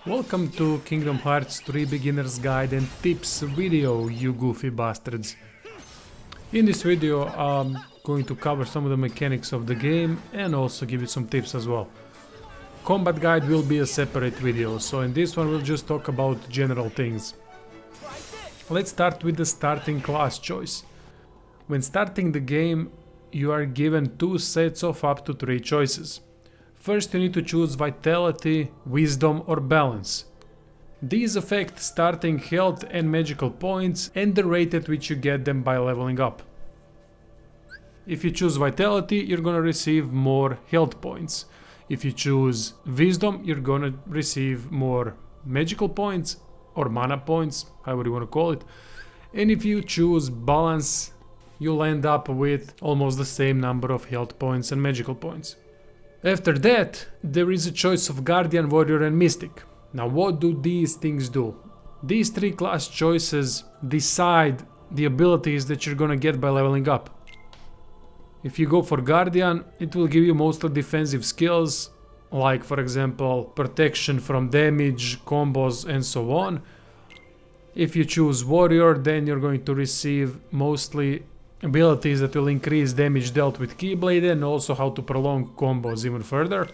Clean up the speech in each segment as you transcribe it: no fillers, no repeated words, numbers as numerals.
Welcome to Kingdom Hearts 3 Beginner's Guide and Tips video, you goofy bastards. In this video I'm going to cover some of the mechanics of the game and also give you some tips as well. Combat guide will be a separate video, so in this one we'll just talk about general things. Let's start with the starting class choice. When starting the game, you are given two sets of up to 3 choices. First, you need to choose Vitality, Wisdom or Balance. These affect starting health and magical points and the rate at which you get them by leveling up. If you choose Vitality, you're gonna receive more health points. If you choose Wisdom, you're gonna receive more magical points or mana points, however you wanna call it. And if you choose Balance, you'll end up with almost the same number of health points and magical points. After that, there is a choice of Guardian, Warrior and Mystic. Now what do these things do? These 3 class choices decide the abilities that you're gonna get by leveling up. If you go for Guardian, it will give you mostly defensive skills, like for example protection from damage, combos and so on. If you choose Warrior, then you're going to receive mostly abilities that will increase damage dealt with Keyblade and also how to prolong combos even further.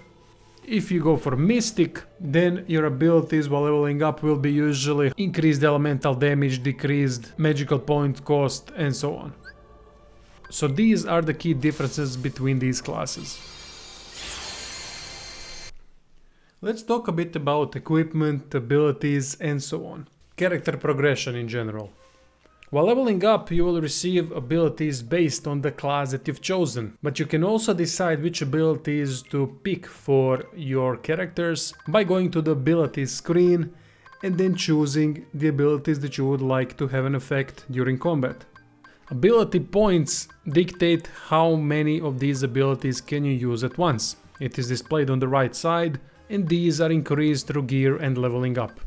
If you go for Mystic, then your abilities while leveling up will be usually increased elemental damage, decreased magical point cost and so on. So these are the key differences between these classes. Let's talk a bit about equipment, abilities and so on. Character progression in general. While leveling up, you will receive abilities based on the class that you've chosen, but you can also decide which abilities to pick for your characters by going to the abilities screen and then choosing the abilities that you would like to have an effect during combat. Ability points dictate how many of these abilities can you use at once. It is displayed on the right side, and these are increased through gear and leveling up.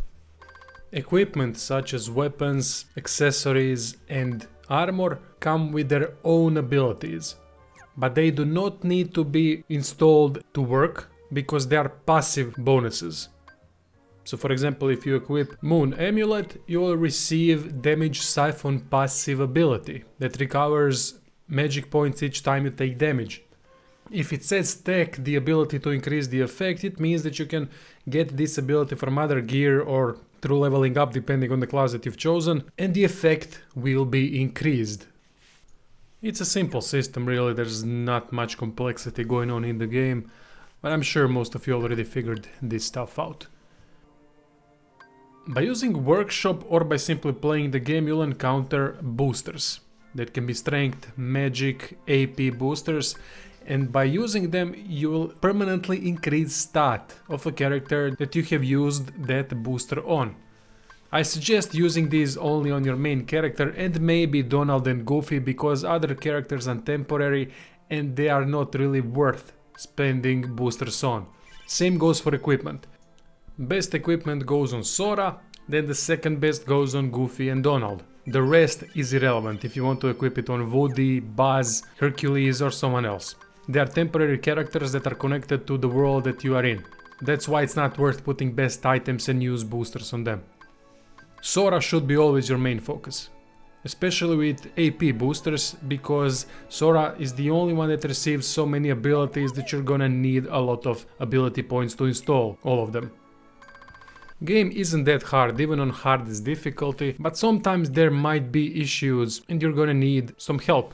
Equipment such as weapons, accessories and armor come with their own abilities, but they do not need to be installed to work because they are passive bonuses. So for example, if you equip Moon Amulet, you will receive Damage Siphon passive ability that recovers magic points each time you take damage. If it says stack the ability to increase the effect, it means that you can get this ability from other gear or through leveling up depending on the class that you've chosen, and the effect will be increased. It's a simple system really, there's not much complexity going on in the game, but I'm sure most of you already figured this stuff out. By using Workshop or by simply playing the game, you'll encounter boosters that can be strength, magic, AP boosters, and by using them you will permanently increase stat of a character that you have used that booster on. I suggest using these only on your main character and maybe Donald and Goofy, because other characters are temporary and they are not really worth spending boosters on. Same goes for equipment. Best equipment goes on Sora, then the second best goes on Goofy and Donald. The rest is irrelevant if you want to equip it on Woody, Buzz, Hercules or someone else. They are temporary characters that are connected to the world that you are in. That's why it's not worth putting best items and use boosters on them. Sora should be always your main focus, especially with AP boosters, because Sora is the only one that receives so many abilities that you're gonna need a lot of ability points to install all of them. Game isn't that hard, even on hardest difficulty, but sometimes there might be issues and you're gonna need some help.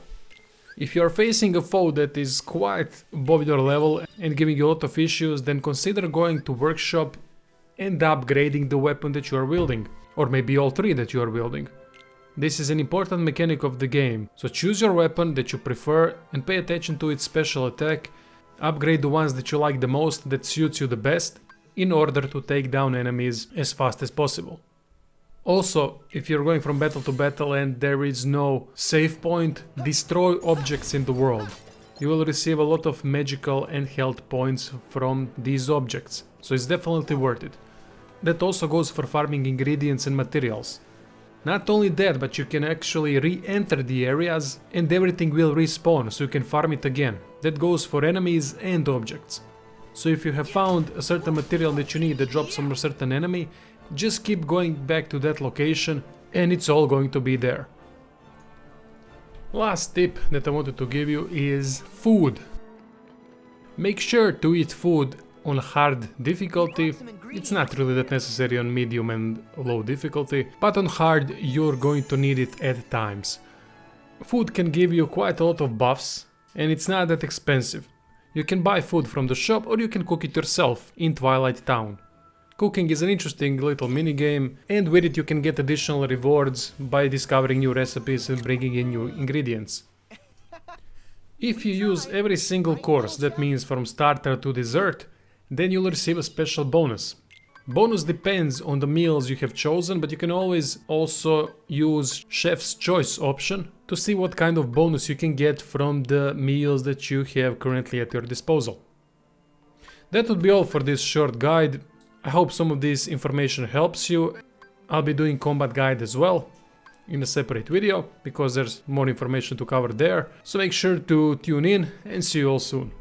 If you are facing a foe that is quite above your level and giving you a lot of issues, then consider going to Workshop and upgrading the weapon that you are wielding, or maybe all 3 that you are wielding. This is an important mechanic of the game, so choose your weapon that you prefer and pay attention to its special attack, upgrade the ones that you like the most, that suits you the best, in order to take down enemies as fast as possible. Also, if you're going from battle to battle and there is no save point, destroy objects in the world. You will receive a lot of magical and health points from these objects, so it's definitely worth it. That also goes for farming ingredients and materials. Not only that, but you can actually re-enter the areas and everything will respawn, so you can farm it again. That goes for enemies and objects. So if you have found a certain material that you need that drops from a certain enemy, just keep going back to that location and it's all going to be there. Last tip that I wanted to give you is food. Make sure to eat food on hard difficulty. It's not really that necessary on medium and low difficulty, but on hard you're going to need it at times. Food can give you quite a lot of buffs and it's not that expensive. You can buy food from the shop or you can cook it yourself in Twilight Town. Cooking is an interesting little minigame, and with it you can get additional rewards by discovering new recipes and bringing in new ingredients. If you use every single course, that means from starter to dessert, then you'll receive a special bonus. Bonus depends on the meals you have chosen, but you can always also use Chef's Choice option to see what kind of bonus you can get from the meals that you have currently at your disposal. That would be all for this short guide. I hope some of this information helps you. I'll be doing combat guide as well in a separate video because there's more information to cover there. So make sure to tune in and see you all soon.